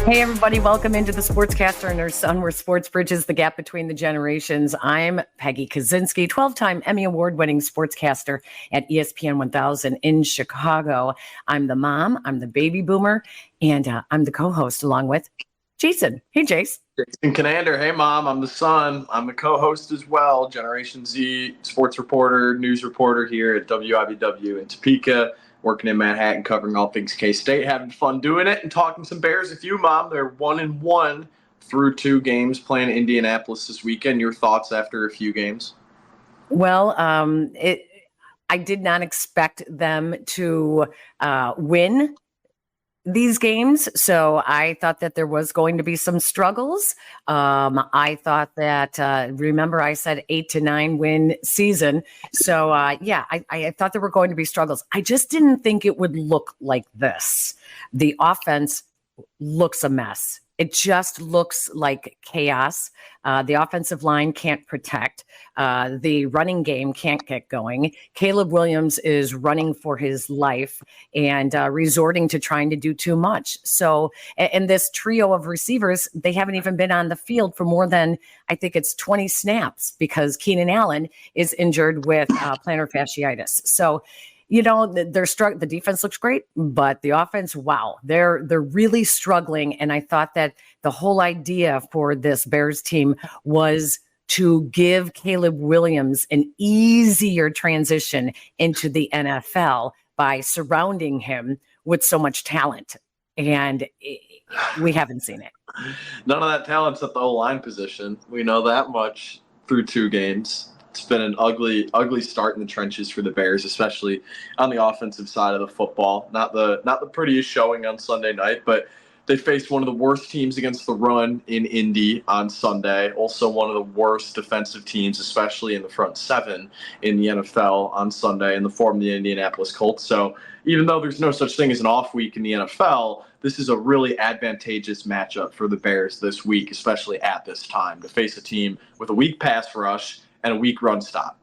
Hey, everybody, welcome into the Sportscaster and her son, where sports bridges the gap between the generations. I'm Peggy Kaczynski, 12-time Emmy Award-winning sportscaster at ESPN 1000 in Chicago. I'm the mom, I'm the baby boomer, and I'm the co-host along with Jason. Hey, Jace. Jason Conander. Hey, Mom. I'm the son. I'm the co-host as well. Generation Z sports reporter, news reporter here at WIBW in Topeka, working in Manhattan, covering all things K-State, having fun doing it and talking some Bears with you, Mom. They're 1-1 through 2 games, playing Indianapolis this weekend. Your thoughts after a few games? Well, I did not expect them to win these games. So I thought that there was going to be some struggles. I thought that, remember I said 8 to 9 win season. So I thought there were going to be struggles. I just didn't think it would look like this. The offense looks a mess. It just looks like chaos. The offensive line can't protect. The running game can't get going. Caleb Williams is running for his life and resorting to trying to do too much. So, and this trio of receivers, they haven't even been on the field for more than, I think it's 20 snaps, because Keenan Allen is injured with plantar fasciitis. So, you know, the defense looks great, but the offense, wow, they're really struggling. And I thought that the whole idea for this Bears team was to give Caleb Williams an easier transition into the NFL by surrounding him with so much talent. And we haven't seen it. None of that talent's at the O-line position. We know that much through 2 games. It's been an ugly start in the trenches for the Bears, especially on the offensive side of the football. Not the prettiest showing on Sunday night, but they faced one of the worst teams against the run in Indy on Sunday. Also one of the worst defensive teams, especially in the front 7 in the NFL on Sunday, in the form of the Indianapolis Colts. So even though there's no such thing as an off week in the NFL, this is a really advantageous matchup for the Bears this week, especially at this time, to face a team with a weak pass rush and a weak run stop.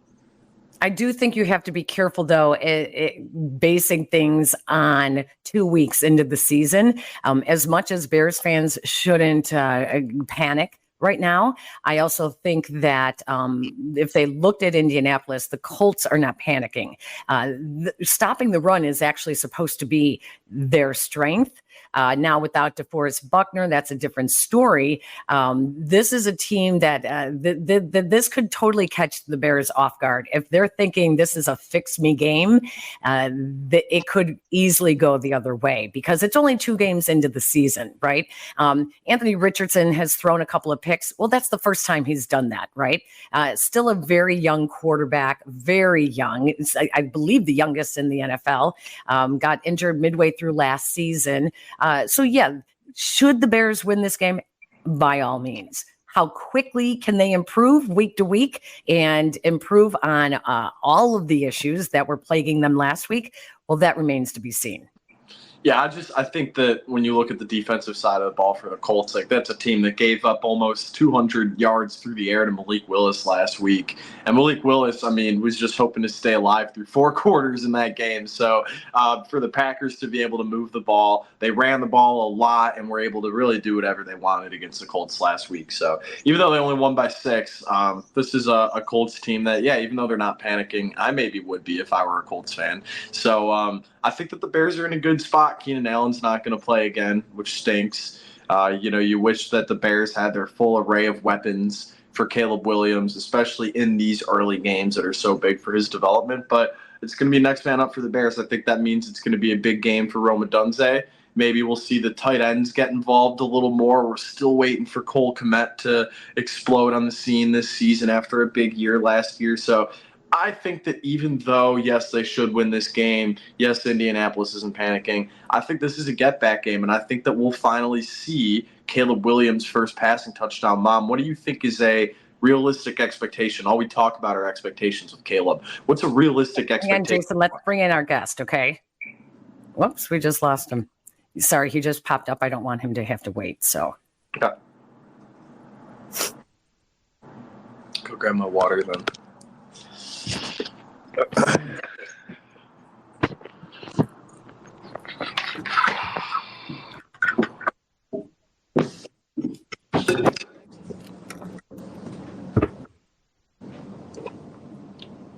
I do think you have to be careful, though, basing things on 2 weeks into the season. As much as Bears fans shouldn't panic right now, I also think that if they looked at Indianapolis, the Colts are not panicking. Stopping the run is actually supposed to be their strength. Now, without DeForest Buckner, that's a different story. This is a team that this could totally catch the Bears off guard. If they're thinking this is a fix-me game, it could easily go the other way, because it's only 2 games into the season, right? Anthony Richardson has thrown a couple of picks. Well, that's the first time he's done that, right? Still a very young quarterback, very young. I believe the youngest in the NFL. Got injured midway through last season. Should the Bears win this game? By all means. How quickly can they improve week to week and improve on all of the issues that were plaguing them last week? Well, that remains to be seen. Yeah, I think that when you look at the defensive side of the ball for the Colts, like, that's a team that gave up almost 200 yards through the air to Malik Willis last week. And Malik Willis, I mean, was just hoping to stay alive through 4 quarters in that game. So for the Packers to be able to move the ball, they ran the ball a lot and were able to really do whatever they wanted against the Colts last week. So even though they only won by 6, this is a Colts team that, yeah, even though they're not panicking, I maybe would be if I were a Colts fan. So I think that the Bears are in a good spot. Keenan Allen's not going to play again, which stinks. You wish that the Bears had their full array of weapons for Caleb Williams, especially in these early games that are so big for his development. But it's going to be next man up for the Bears. I think that means it's going to be a big game for Rome Odunze. Maybe we'll see the tight ends get involved a little more. We're still waiting for Cole Kmet to explode on the scene this season after a big year last year. So I think that even though, yes, they should win this game, yes, Indianapolis isn't panicking, I think this is a get-back game, and I think that we'll finally see Caleb Williams' first passing touchdown. Mom, what do you think is a realistic expectation? All we talk about are expectations with Caleb. What's a realistic expectation? And Jason, let's bring in our guest, okay? Whoops, we just lost him. Sorry, he just popped up. I don't want him to have to wait, so. Okay. Go grab my water then.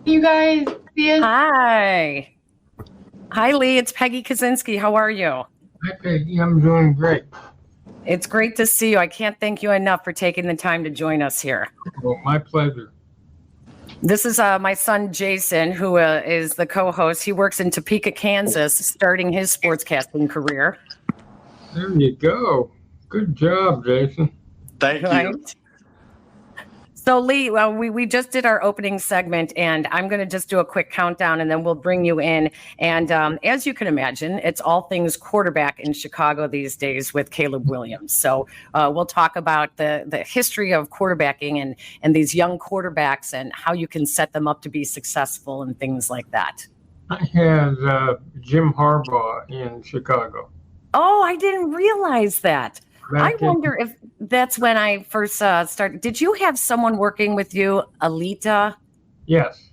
You guys see us? Hi. Hi, Lee. It's Peggy Kaczynski. How are you? Hi, Peggy. I'm doing great. It's great to see you. I can't thank you enough for taking the time to join us here. Well, my pleasure. This is my son, Jason, who is the co-host. He works in Topeka, Kansas, starting his sportscasting career. There you go. Good job, Jason. Thank you. Right? So, Lee, we just did our opening segment, and I'm going to just do a quick countdown, and then we'll bring you in. And as you can imagine, it's all things quarterback in Chicago these days with Caleb Williams. So we'll talk about the history of quarterbacking and these young quarterbacks and how you can set them up to be successful and things like that. I had Jim Harbaugh in Chicago. Oh, I didn't realize that. I Back in- wonder if that's when I first started. Did you have someone working with you, Alita Yes.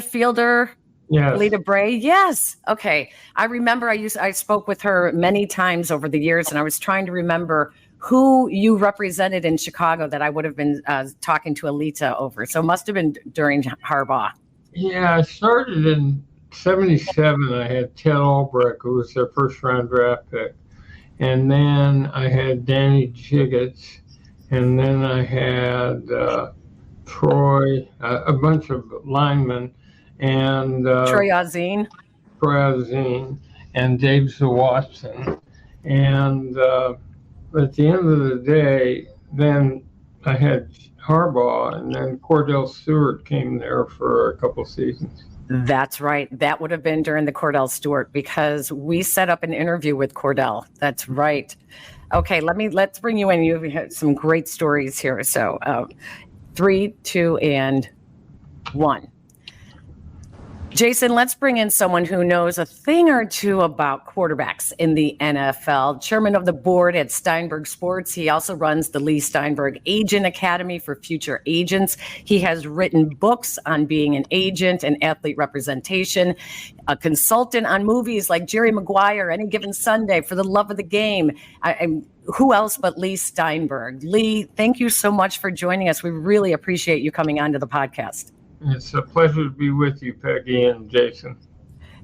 Fielder, Yes. Alita Bray? Yes. Okay. I remember I spoke with her many times over the years, and I was trying to remember who you represented in Chicago that I would have been talking to Alita over. So it must have been during Harbaugh. Yeah, I started in 77. I had Ted Albrecht, who was their first round draft pick. And then I had Danny Jiggets, and then I had Troy, a bunch of linemen, and Troy Aikman. and Dave Zawatson. And at the end of the day, then I had Harbaugh, and then Kordell Stewart came there for a couple seasons. That's right. That would have been during the Kordell Stewart because we set up an interview with Kordell. That's right. Okay, let's bring you in. You have some great stories here. So 3, 2, and 1. Jason, let's bring in someone who knows a thing or two about quarterbacks in the NFL. Chairman of the board at Steinberg Sports. He also runs the Leigh Steinberg Agent Academy for future agents. He has written books on being an agent and athlete representation, a consultant on movies like Jerry Maguire, Any Given Sunday, For the Love of the Game. Who else but Leigh Steinberg? Lee, thank you so much for joining us. We really appreciate you coming onto the podcast. It's a pleasure to be with you, Peggy and Jason.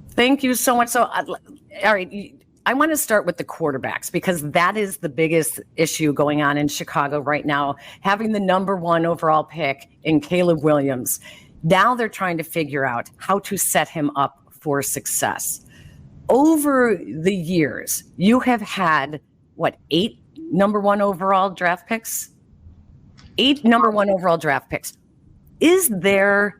Thank you so much. So, all right, I want to start with the quarterbacks because that is the biggest issue going on in Chicago right now, having the number 1 overall pick in Caleb Williams. Now they're trying to figure out how to set him up for success. Over the years, you have had, 8 number 1 overall draft picks? 8 number 1 overall draft picks. Is there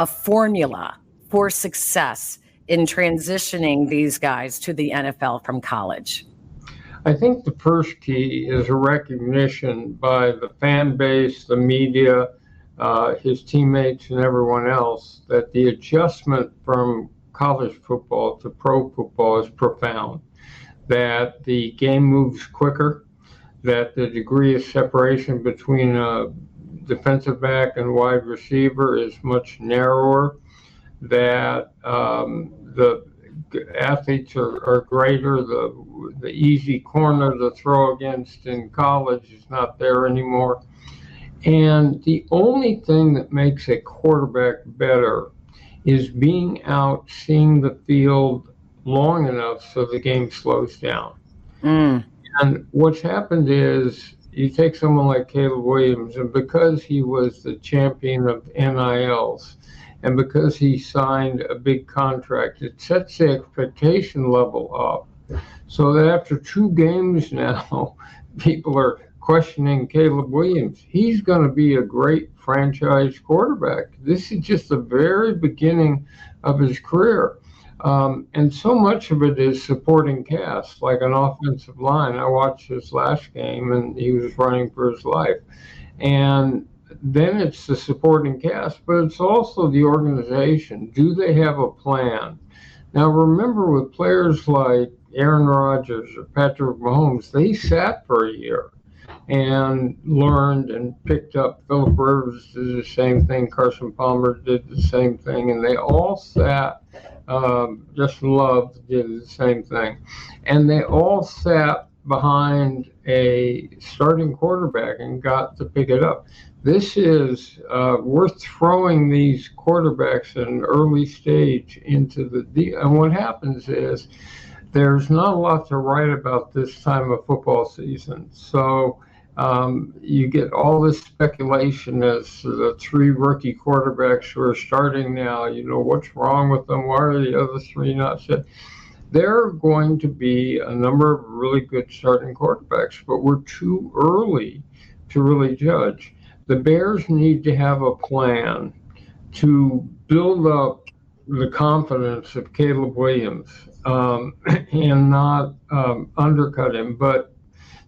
a formula for success in transitioning these guys to the NFL from college? I think the first key is a recognition by the fan base, the media, his teammates, and everyone else that the adjustment from college football to pro football is profound, that the game moves quicker, that the degree of separation between a defensive back and wide receiver is much narrower, that the athletes are greater, the easy corner to throw against in college is not there anymore. And the only thing that makes a quarterback better is being out, seeing the field long enough so the game slows down. And what's happened is you take someone like Caleb Williams, and because he was the champion of NILs, and because he signed a big contract, it sets the expectation level up. So that after 2 games now, people are questioning Caleb Williams. He's going to be a great franchise quarterback. This is just the very beginning of his career. And so much of it is supporting cast, like an offensive line. I watched his last game, and he was running for his life. And then it's the supporting cast, but it's also the organization. Do they have a plan? Now, remember, with players like Aaron Rodgers or Patrick Mahomes, they sat for a year and learned and picked up. Phillip Rivers did the same thing. Carson Palmer did the same thing. And they all sat. Just Love did the same thing. And they all sat behind a starting quarterback and got to pick it up. This is we're throwing these quarterbacks at an early stage into and what happens is there's not a lot to write about this time of football season. So you get all this speculation as to the three rookie quarterbacks who are starting now. What's wrong with them? Why are the other three not set? There are going to be a number of really good starting quarterbacks, but we're too early to really judge. The Bears need to have a plan to build up the confidence of Caleb Williams and not undercut him. But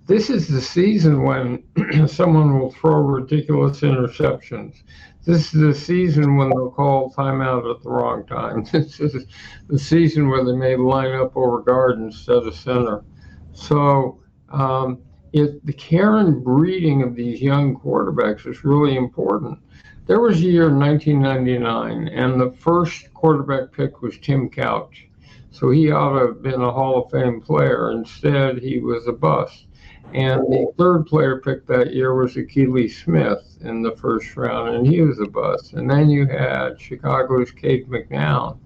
this is the season when someone will throw ridiculous interceptions. This is the season when they'll call timeout at the wrong time. This is the season where they may line up over guard instead of center. So the care and breeding of these young quarterbacks is really important. There was a year in 1999, and the first quarterback pick was Tim Couch. So he ought to have been a Hall of Fame player. Instead, he was a bust. And the third player picked that year was Akili Smith in the first round, and he was a bust. And then you had Chicago's Cade McNown,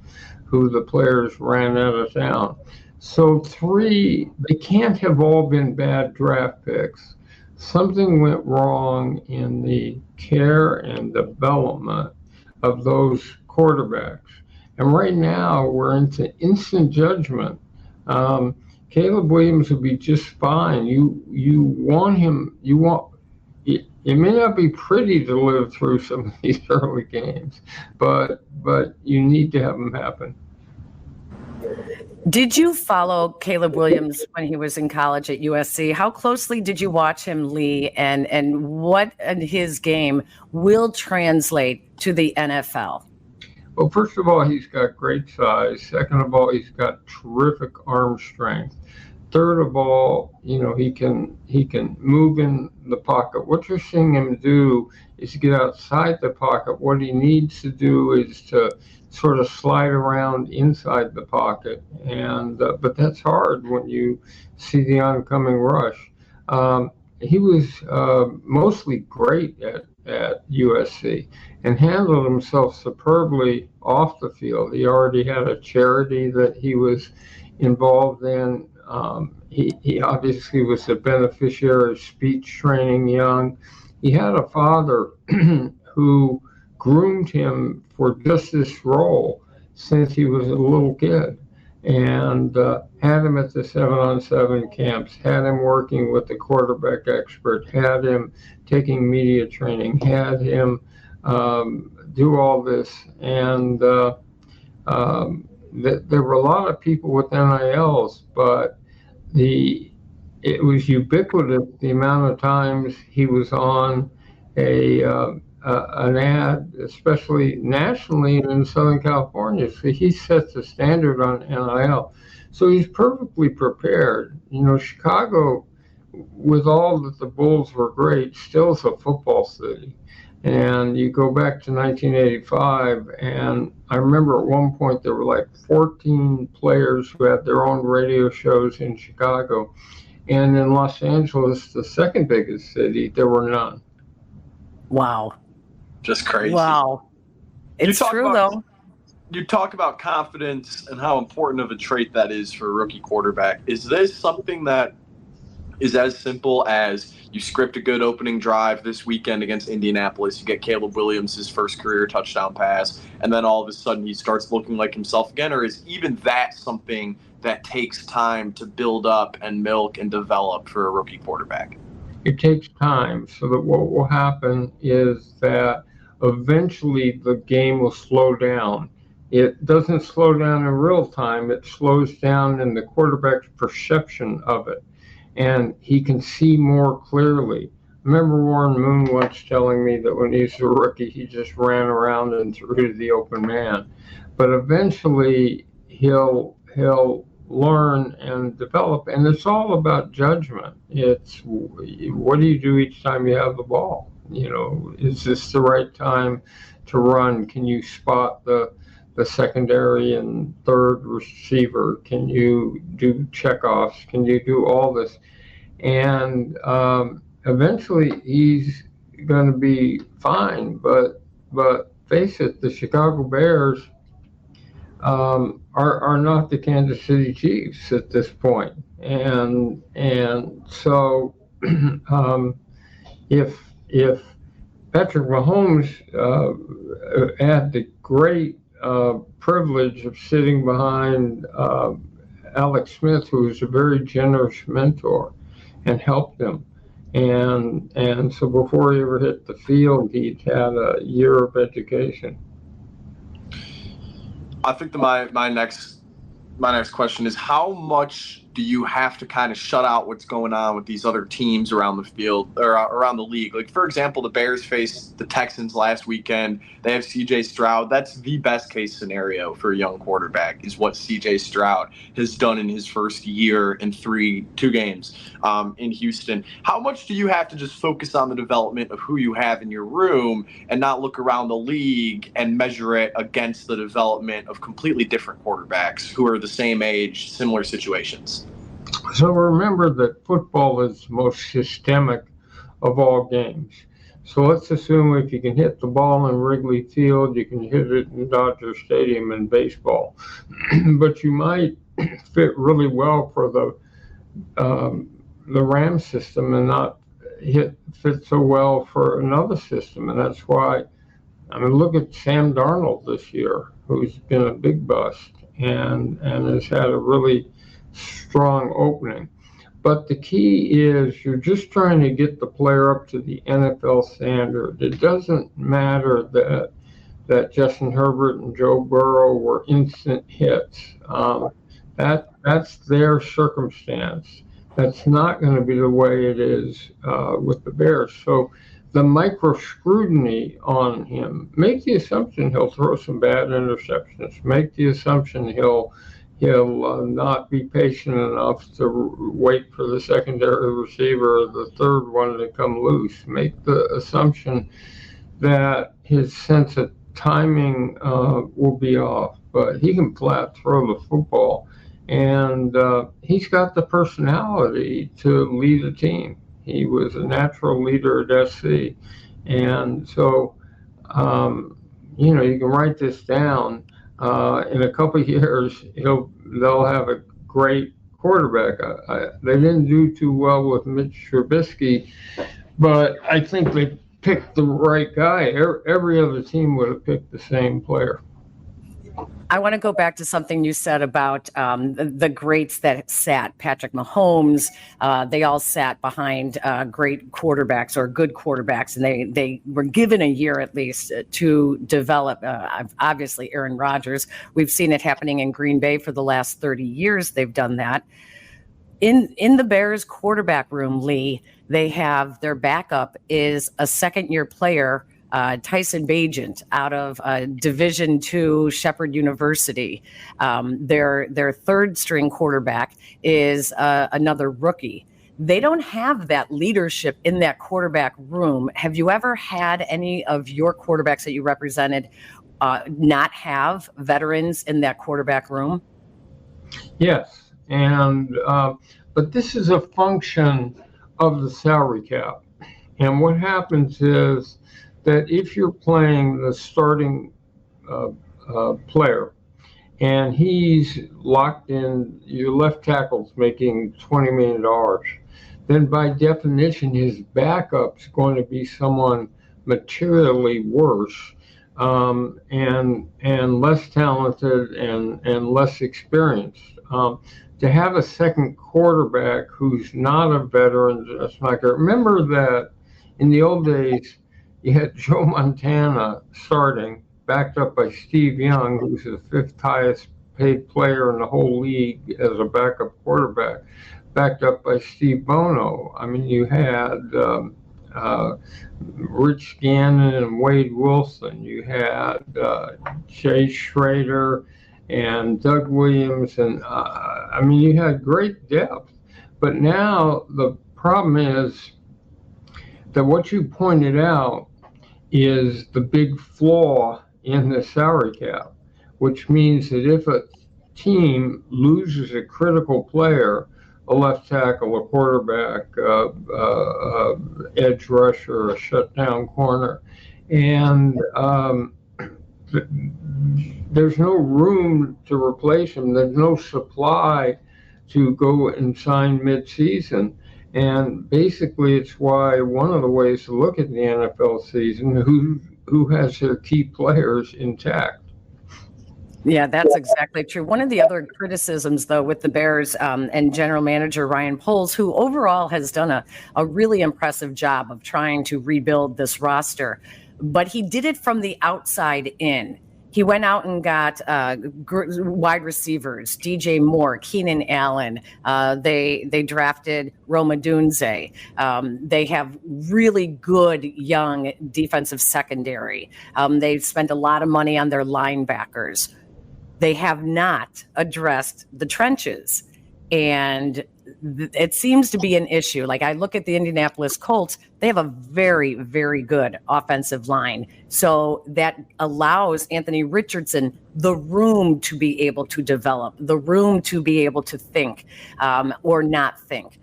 who the players ran out of town. So they can't have all been bad draft picks. Something went wrong in the care and development of those quarterbacks. And right now we're into instant judgment. Caleb Williams will be just fine. You want him. It may not be pretty to live through some of these early games, but you need to have them happen. Did you follow Caleb Williams when he was in college at USC? How closely did you watch him, Lee, and what in his game will translate to the NFL? Well, first of all, he's got great size. Second of all, he's got terrific arm strength. Third of all, he can move in the pocket. What you're seeing him do is get outside the pocket. What he needs to do is to sort of slide around inside the pocket, and but that's hard when you see the oncoming rush. He was mostly great at USC and handled himself superbly off the field. He already had a charity that he was involved in. He obviously was a beneficiary of speech training young. He had a father who groomed him for just this role since he was a little kid, and had him at the 7-on-7 camps, had him working with the quarterback expert, had him taking media training, had him do all this. And there were a lot of people with NILs, but it was ubiquitous the amount of times he was on an ad, especially nationally and in Southern California. So he sets the standard on NIL. So he's perfectly prepared. Chicago, with all that the Bulls were great, still is a football city. And you go back to 1985, and I remember at one point there were like 14 players who had their own radio shows in Chicago. And in Los Angeles, the second biggest city, there were none. Wow. Just crazy. Wow. It's true, though. You talk about confidence and how important of a trait that is for a rookie quarterback. Is this something that is as simple as you script a good opening drive this weekend against Indianapolis, you get Caleb Williams his first career touchdown pass, and then all of a sudden he starts looking like himself again? Or is even that something that takes time to build up and milk and develop for a rookie quarterback? It takes time, so that what will happen is that eventually the game will slow down. It doesn't slow down in real time. It slows down in the quarterback's perception of it, and he can see more clearly. I remember Warren Moon once telling me that when he was a rookie, he just ran around and threw to the open man. But eventually he'll learn and develop, and it's all about judgment. It's what do you do each time you have the ball? Is this the right time to run? Can you spot the secondary and third receiver? Can you do checkoffs? Can you do all this? And eventually he's going to be fine. But face it, the Chicago Bears are not the Kansas City Chiefs at this point, and so if Patrick Mahomes had the great privilege of sitting behind Alex Smith, who was a very generous mentor, and helped him. And so before he ever hit the field, he'd had a year of education. I think my next question is, how much do you have to kind of shut out what's going on with these other teams around the field or around the league? Like, for example, the Bears faced the Texans last weekend. They have C.J. Stroud. That's the best case scenario for a young quarterback, is what C.J. Stroud has done in his first year in two games in Houston. How much do you have to just focus on the development of who you have in your room and not look around the league and measure it against the development of completely different quarterbacks who are the same age, similar situations? So remember that football is the most systemic of all games. So let's assume if you can hit the ball in Wrigley Field, you can hit it in Dodger Stadium in baseball. But you might fit really well for the Ram system and not fit so well for another system. And that's why, I mean, look at Sam Darnold this year, who's been a big bust and has had a really strong opening. But the key is you're just trying to get the player up to the NFL standard. It doesn't matter that Justin Herbert and Joe Burrow were instant hits. That's their circumstance. That's not going to be the way it is with the Bears. So the micro scrutiny on him, make the assumption he'll throw some bad interceptions. Make the assumption he'll not be patient enough to wait for the secondary receiver or the third one to come loose. Make the assumption that his sense of timing will be off, but he can flat throw the football, and he's got the personality to lead a team. He was a natural leader at SC, and so you can write this down. In a couple of years, they'll have a great quarterback. They didn't do too well with Mitch Trubisky, but I think they picked the right guy. Every other team would have picked the same player. I want to go back to something you said about the greats that sat. Patrick Mahomes, they all sat behind great quarterbacks or good quarterbacks, and they were given a year at least to develop. Obviously, Aaron Rodgers, we've seen it happening in Green Bay for the last 30 years. They've done that. In the Bears quarterback room, Lee, they have their backup is a second-year player, Tyson Bagent, out of Division II Shepherd University. Their third string quarterback is another rookie. They don't have that leadership in that quarterback room. Have you ever had any of your quarterbacks that you represented not have veterans in that quarterback room? Yes, and but this is a function of the salary cap. And what happens is that if you're playing the starting player and he's locked in, your left tackle's making $20 million, then by definition his backup's going to be someone materially worse and less talented and less experienced. To have a second quarterback who's not a veteran, that's not good. Remember that in the old days, you had Joe Montana starting, backed up by Steve Young, who's the fifth highest paid player in the whole league as a backup quarterback, backed up by Steve Bono. I mean, you had Rich Gannon and Wade Wilson. You had Jay Schrader and Doug Williams. And I mean, you had great depth. But now the problem is that what you pointed out is the big flaw in the salary cap, which means that if a team loses a critical player a left tackle, a quarterback, edge rusher, a shutdown corner, and there's no room to replace him. There's no supply to go and sign mid-season. And basically, it's why one of the ways to look at the NFL season, who has their key players intact. Yeah, that's exactly true. One of the other criticisms, though, with the Bears and general manager Ryan Poles, who overall has done a really impressive job of trying to rebuild this roster, but he did it from the outside in. He went out and got wide receivers, DJ Moore, Keenan Allen. They drafted Roma Dunze. They have really good young defensive secondary. They've spent a lot of money on their linebackers. They have not addressed the trenches. And it seems to be an issue. Like, I look at the Indianapolis Colts, they have a very, very good offensive line. So that allows Anthony Richardson the room to be able to develop, the room to be able to think or not think.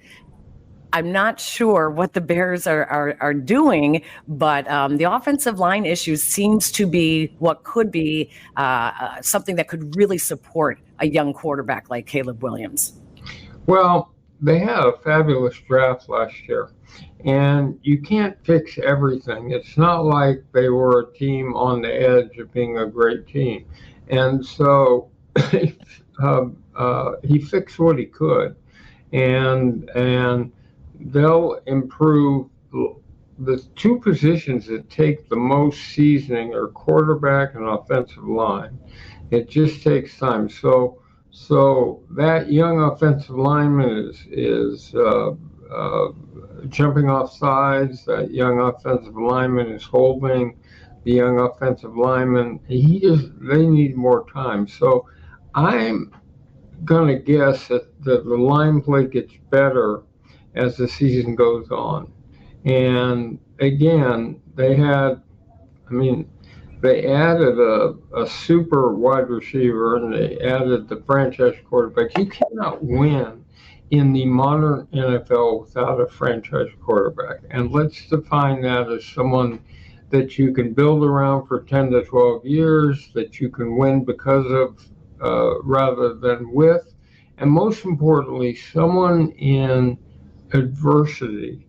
I'm not sure what the Bears are doing, but the offensive line issue seems to be what could be something that could really support a young quarterback like Caleb Williams. Well, they had a fabulous draft last year, and you can't fix everything. It's not like they were a team on the edge of being a great team. And so he fixed what he could, and they'll improve. The two positions that take the most seasoning are quarterback and offensive line. It just takes time. So that young offensive lineman is jumping off sides. That young offensive lineman is holding. The young offensive lineman, they need more time. So I'm going to guess that the line play gets better as the season goes on. And again, they added a super wide receiver, and they added the franchise quarterback. You cannot win in the modern NFL without a franchise quarterback. And let's define that as someone that you can build around for 10 to 12 years, that you can win because of rather than with. And most importantly, someone in adversity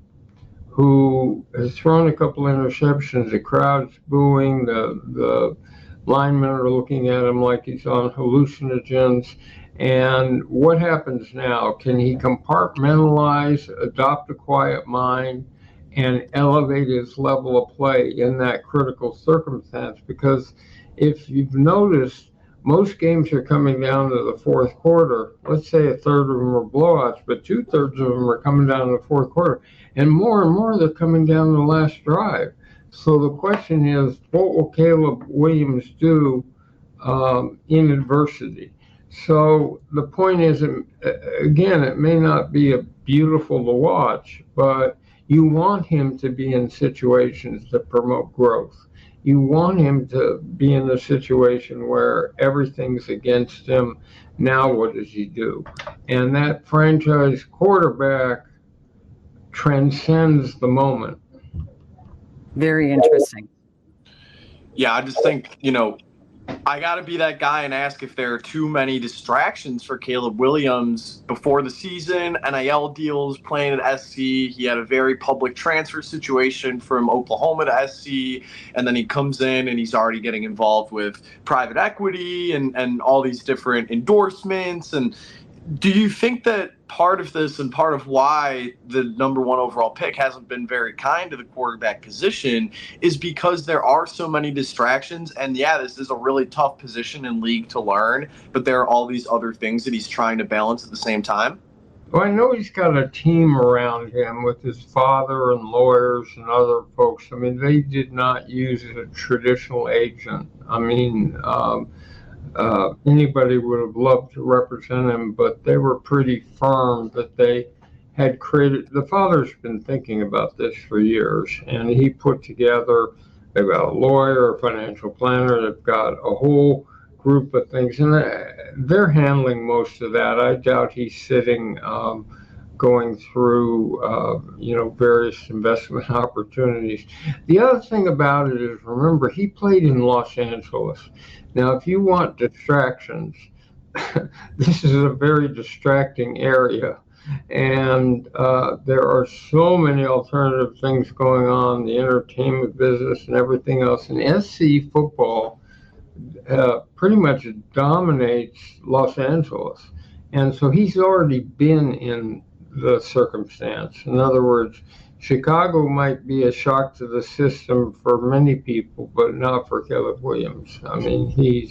who has thrown a couple interceptions, the crowd's booing, the linemen are looking at him like he's on hallucinogens. And what happens now? Can he compartmentalize, adopt a quiet mind, and elevate his level of play in that critical circumstance? Because if you've noticed, most games are coming down to the fourth quarter. Let's say a third of them are blowouts, but 2/3 of them are coming down to the fourth quarter. And more they're coming down to the last drive. So the question is, what will Caleb Williams do in adversity? So the point is, again, it may not be beautiful to watch, but you want him to be in situations that promote growth. You want him to be in a situation where everything's against him. Now what does he do? And that franchise quarterback transcends the moment. Very interesting. Yeah, I just think, I got to be that guy and ask if there are too many distractions for Caleb Williams before the season. NIL deals, playing at SC. He had a very public transfer situation from Oklahoma to SC, and then he comes in and he's already getting involved with private equity and all these different endorsements. And do you think that part of this and part of why the number one overall pick hasn't been very kind to the quarterback position is because there are so many distractions? And yeah, this is a really tough position in league to learn, but there are all these other things that he's trying to balance at the same time. Well, I know he's got a team around him with his father and lawyers and other folks. I mean, they did not use a traditional agent. I mean, anybody would have loved to represent him, but they were pretty firm that they had created. The father's been thinking about this for years, and he put together, they've got a lawyer, a financial planner, they've got a whole group of things, and they're handling most of that. I doubt he's sitting going through, various investment opportunities. The other thing about it is, remember, he played in Los Angeles. Now, if you want distractions, this is a very distracting area. And there are so many alternative things going on, the entertainment business and everything else. And SC football pretty much dominates Los Angeles. And so he's already been in the circumstance. In other words, Chicago might be a shock to the system for many people, but not for Caleb Williams. I mean, he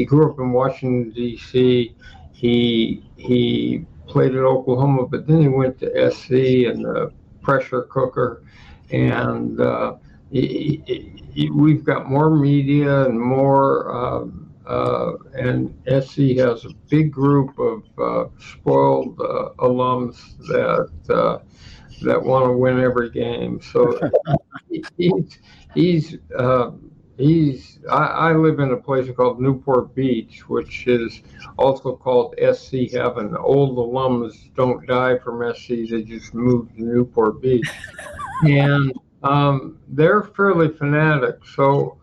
grew up in Washington, D.C. He played at Oklahoma, but then he went to SC and the pressure cooker. And we've got more media and more, and SC has a big group of spoiled alums that want to win every game. So I live in a place called Newport Beach, which is also called SC heaven. Old alums don't die from SC; they just move to Newport Beach, and they're fairly fanatic. So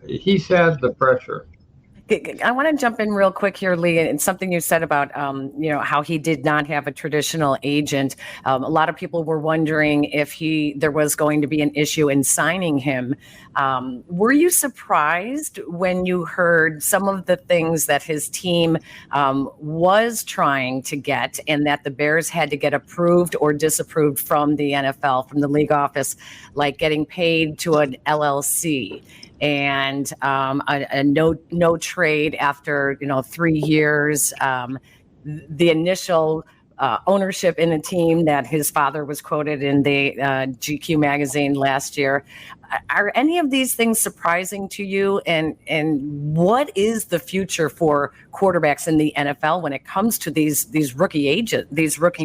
he's had the pressure. I want to jump in real quick here, Leigh, and something you said about, how he did not have a traditional agent. A lot of people were wondering if there was going to be an issue in signing him. Were you surprised when you heard some of the things that his team was trying to get, and that the Bears had to get approved or disapproved from the NFL, from the league office, like getting paid to an LLC? And a no trade after 3 years. The initial ownership in a team that his father was quoted in the GQ magazine last year. Are any of these things surprising to you? And what is the future for quarterbacks in the NFL when it comes to these rookie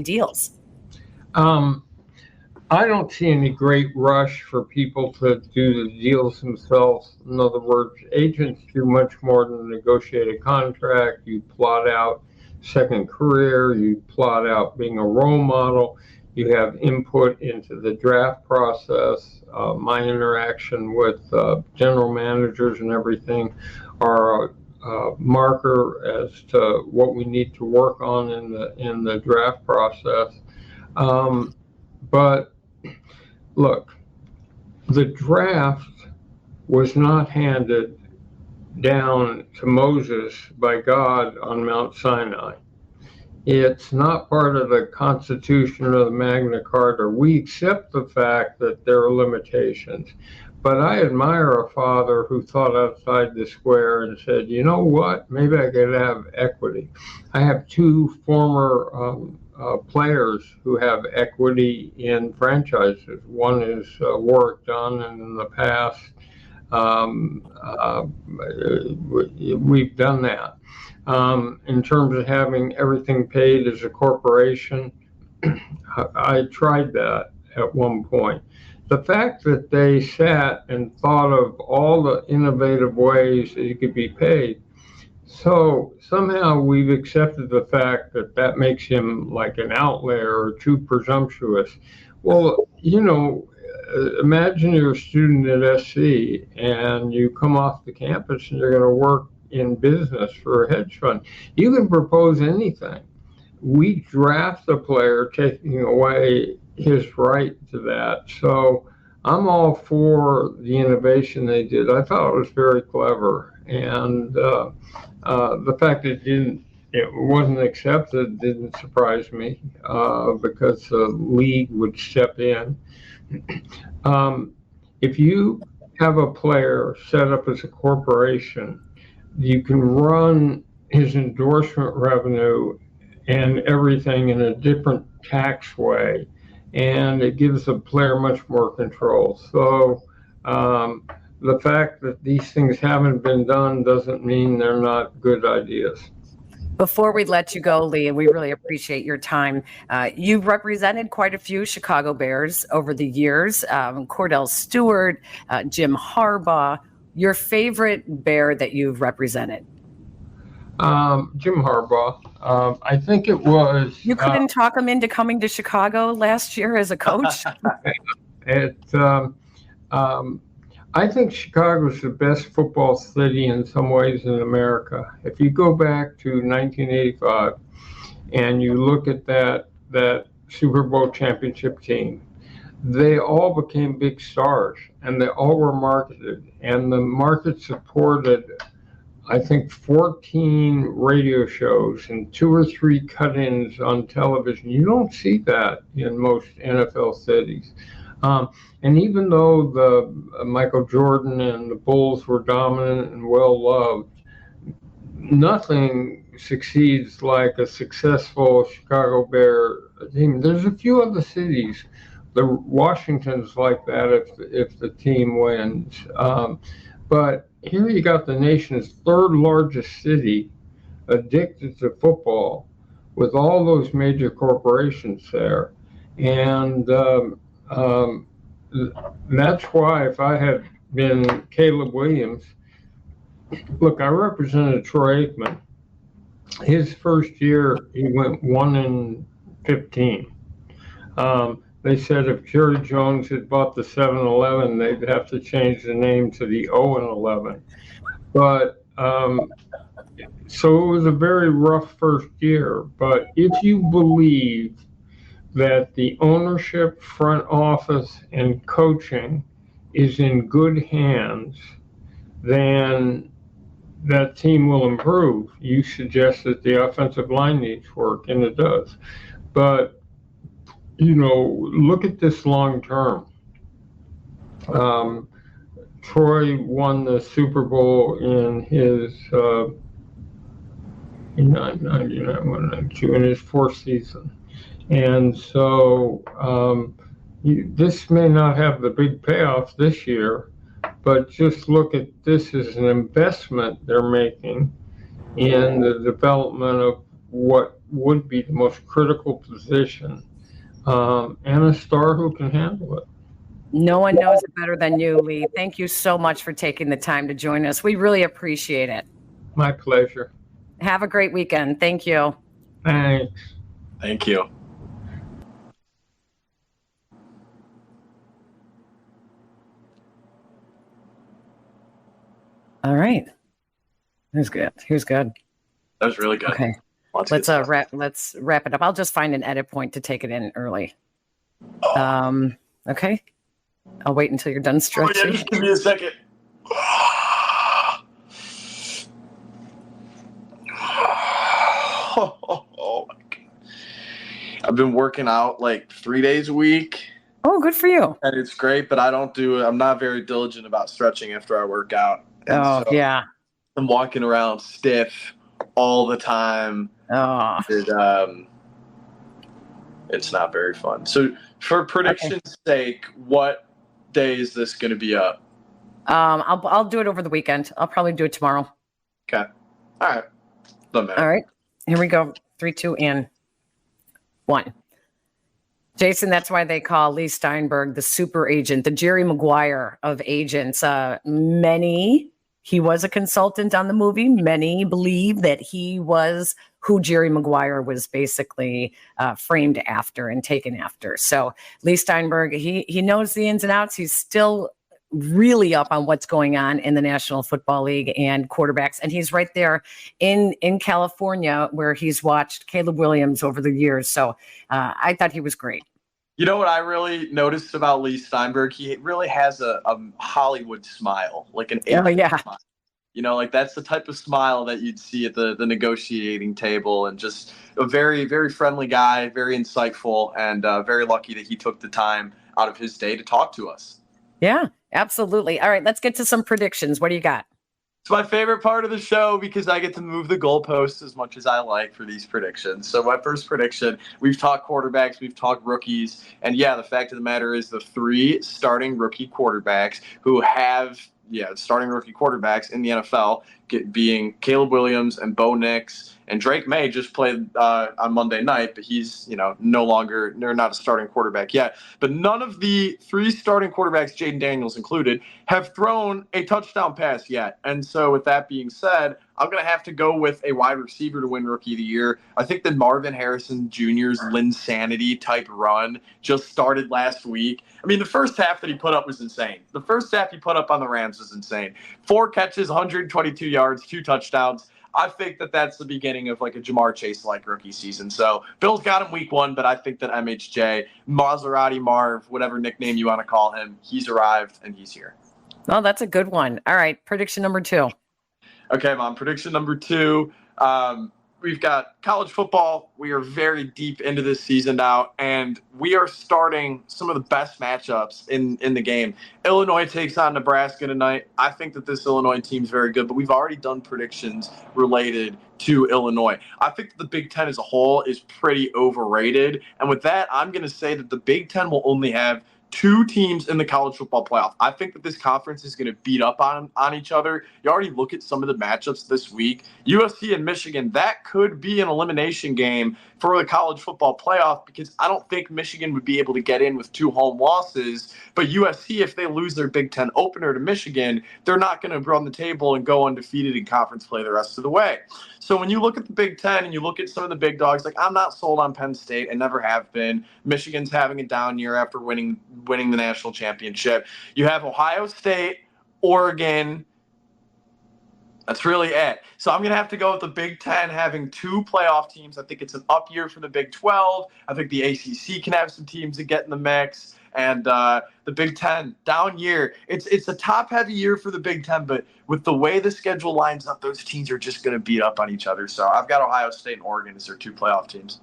deals? I don't see any great rush for people to do the deals themselves. In other words, agents do much more than negotiate a contract. You plot out second career, you plot out being a role model, you have input into the draft process. My interaction with general managers and everything are a marker as to what we need to work on in the draft process. But look, the draft was not handed down to Moses by God on Mount Sinai. It's not part of the Constitution or the Magna Carta. We accept the fact that there are limitations. But I admire a father who thought outside the square and said, you know what, maybe I could have equity. I have two former players who have equity in franchises. One is Warwick Dunn, and in the past, we've done that. In terms of having everything paid as a corporation, I tried that at one point. The fact that they sat and thought of all the innovative ways that you could be paid, so somehow we've accepted the fact that makes him like an outlier or too presumptuous. Well, imagine you're a student at SC and you come off the campus and you're going to work in business for a hedge fund. You can propose anything. We draft a player taking away his right to that. So I'm all for the innovation they did. I thought it was very clever. And the fact that it wasn't accepted didn't surprise me because the league would step in. If you have a player set up as a corporation, you can run his endorsement revenue and everything in a different tax way, and it gives the player much more control. So the fact that these things haven't been done doesn't mean they're not good ideas. Before we let you go, Leigh, and we really appreciate your time, you've represented quite a few Chicago Bears over the years. Kordell Stewart, Jim Harbaugh. Your favorite Bear that you've represented? Jim Harbaugh. I think it was. You couldn't talk him into coming to Chicago last year as a coach? It. I think Chicago's the best football city in some ways in America. If you go back to 1985 and you look at that Super Bowl championship team, they all became big stars and they all were marketed, and the market supported, I think, 14 radio shows and 2 or 3 cut-ins on television. You don't see that in most NFL cities. And even though the Michael Jordan and the Bulls were dominant and well loved, nothing succeeds like a successful Chicago Bear team. There's a few other cities. The Washington's like that if the team wins. But here you got the nation's third largest city addicted to football with all those major corporations there. And that's why if I had been Caleb Williams, look, I represented Troy Aikman. His first year, he went 1-15. They said if Jerry Jones had bought the 7-Eleven, they'd have to change the name to the 0-11. But so it was a very rough first year. But if you believe that the ownership, front office, and coaching is in good hands, then that team will improve. You suggest that the offensive line needs work, and it does. But, look at this long term. Troy won the Super Bowl in his 1992, in his 4th season. And so this may not have the big payoff this year, but just look at this as an investment they're making in the development of what would be the most critical position, and a star who can handle it. No one knows it better than you, Lee. Thank you so much for taking the time to join us. We really appreciate it. My pleasure. Have a great weekend. Thank you. Thanks. Thank you. All right. Here's good. That was really good. Okay. Let's wrap it up. I'll just find an edit point to take it in early. Okay. I'll wait until you're done stretching. Oh, yeah, just give me a second. Oh my God. I've been working out like 3 days a week. Oh, good for you. And it's great, but I'm not very diligent about stretching after I work out. And yeah. I'm walking around stiff all the time. Oh. It's not very fun. So for prediction's sake, what day is this going to be up? I'll do it over the weekend. I'll probably do it tomorrow. Okay. All right. Doesn't matter. All right. Here we go. 3, 2, and 1. Jason, that's why they call Leigh Steinberg the super agent, the Jerry Maguire of agents. He was a consultant on the movie. Many believe that he was who Jerry Maguire was basically framed after and taken after. So Leigh Steinberg, he knows the ins and outs. He's still really up on what's going on in the National Football League and quarterbacks. And he's right there in California where he's watched Caleb Williams over the years. So I thought he was great. You know what I really noticed about Leigh Steinberg? He really has a Hollywood smile, like an smile. Like that's the type of smile that you'd see at the negotiating table, and just a very, very friendly guy, very insightful, and very lucky that he took the time out of his day to talk to us. Yeah, absolutely. All right, let's get to some predictions. What do you got? It's my favorite part of the show because I get to move the goalposts as much as I like for these predictions. So my first prediction, we've talked quarterbacks, we've talked rookies, and yeah, the fact of the matter is the 3 starting rookie quarterbacks who have starting rookie quarterbacks in the NFL being Caleb Williams and Bo Nix. And Drake May just played on Monday night, but he's, no longer, they're not a starting quarterback yet. But none of the 3 starting quarterbacks, Jaden Daniels included, have thrown a touchdown pass yet. And so with that being said, I'm going to have to go with a wide receiver to win Rookie of the Year. I think that Marvin Harrison Jr.'s Linsanity type run just started last week. I mean, the first half that he put up was insane. The first half he put up on the Rams was insane. 4 catches, 122 yards, 2 touchdowns. I think that that's the beginning of like a Jamar Chase-like rookie season. So Bill's got him week 1, but I think that MHJ, Maserati Marv, whatever nickname you want to call him, he's arrived and he's here. Oh, that's a good one. All right. Prediction number 2. Okay, Mom. Prediction number 2. We've got college football. We are very deep into this season now, and we are starting some of the best matchups in the game. Illinois takes on Nebraska tonight. I think that this Illinois team is very good, but we've already done predictions related to Illinois. I think that the Big Ten as a whole is pretty overrated, and with that, I'm going to say that the Big Ten will only have 2 teams in the college football playoff. I think that this conference is going to beat up on each other. You already look at some of the matchups this week. USC and Michigan, that could be an elimination game for the college football playoff because I don't think Michigan would be able to get in with 2 home losses. But USC, if they lose their Big Ten opener to Michigan, they're not going to run the table and go undefeated in conference play the rest of the way. So when you look at the Big Ten and you look at some of the big dogs, like I'm not sold on Penn State and never have been. Michigan's having a down year after winning the national championship. You have Ohio State, Oregon. That's really it. So I'm going to have to go with the Big Ten having 2 playoff teams. I think it's an up year for the Big 12. I think the ACC can have some teams that get in the mix. And the Big Ten, down year. It's a top-heavy year for the Big Ten, but with the way the schedule lines up, those teams are just going to beat up on each other. So I've got Ohio State and Oregon as their 2 playoff teams.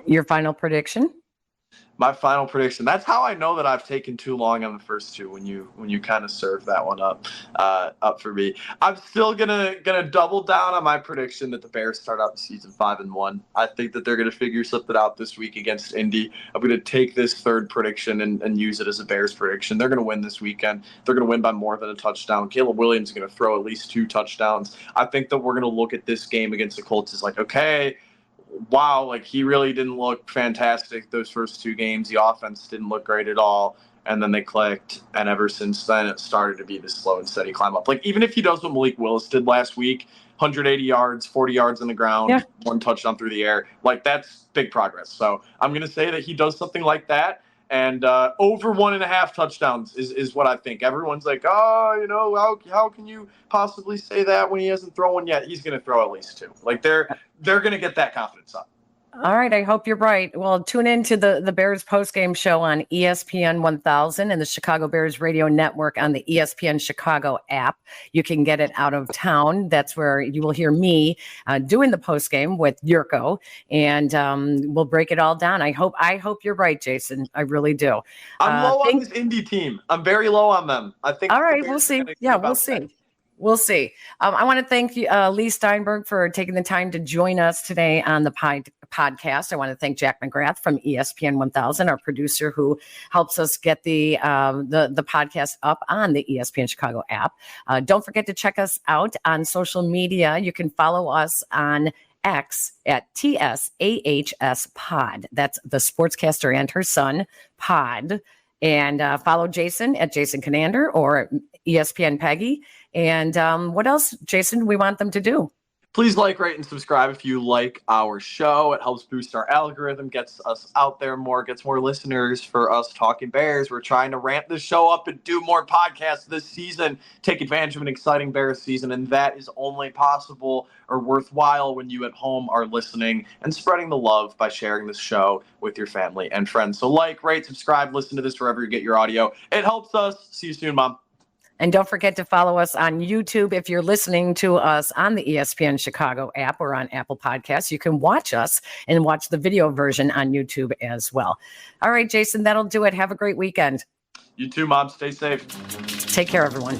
Your final prediction? My final prediction. That's how I know that I've taken too long on the first 2 when you kind of serve that one up for me. I'm still gonna double down on my prediction that the Bears start out the season 5-1. I think that they're gonna figure something out this week against Indy. I'm gonna take this 3rd prediction and use it as a Bears prediction. They're gonna win this weekend. They're gonna win by more than a touchdown. Caleb Williams is gonna throw at least 2 touchdowns. I think that we're gonna look at this game against the Colts as like, okay, wow, like he really didn't look fantastic those first 2 games. The offense didn't look great at all. And then they clicked. And ever since then, it started to be this slow and steady climb up. Like even if he does what Malik Willis did last week, 180 yards, 40 yards on the ground, 1 touchdown through the air, like that's big progress. So I'm going to say that he does something like that. And over 1.5 touchdowns is what I think. Everyone's like, oh, how can you possibly say that when he hasn't thrown one yet? He's going to throw at least 2. Like they're going to get that confidence up. All right. I hope you're right. Well, tune in to the Bears postgame show on ESPN 1000 and the Chicago Bears radio network on the ESPN Chicago app. You can get it out of town. That's where you will hear me doing the postgame with Yurko, and we'll break it all down. I hope you're right, Jason. I really do. I'm low on this Indy team. I'm very low on them. I think. All right. We'll see. Yeah, we'll see. We'll see. I want to thank Leigh Steinberg for taking the time to join us today on the podcast. I want to thank Jack McGrath from ESPN 1000, our producer who helps us get the podcast up on the ESPN Chicago app. Don't forget to check us out on social media. You can follow us on X at TSAHS Pod. That's the sportscaster and her son pod. And follow Jason at Jason Conander or ESPN Peggy. And what else, Jason, we want them to do? Please like, rate, and subscribe if you like our show. It helps boost our algorithm, gets us out there more, gets more listeners for us talking Bears. We're trying to ramp this show up and do more podcasts this season, take advantage of an exciting Bears season, and that is only possible or worthwhile when you at home are listening and spreading the love by sharing this show with your family and friends. So like, rate, subscribe, listen to this wherever you get your audio. It helps us. See you soon, Mom. And don't forget to follow us on YouTube. If you're listening to us on the ESPN Chicago app or on Apple Podcasts, you can watch us and watch the video version on YouTube as well. All right, Jason, that'll do it. Have a great weekend. You too, Mom. Stay safe. Take care, everyone.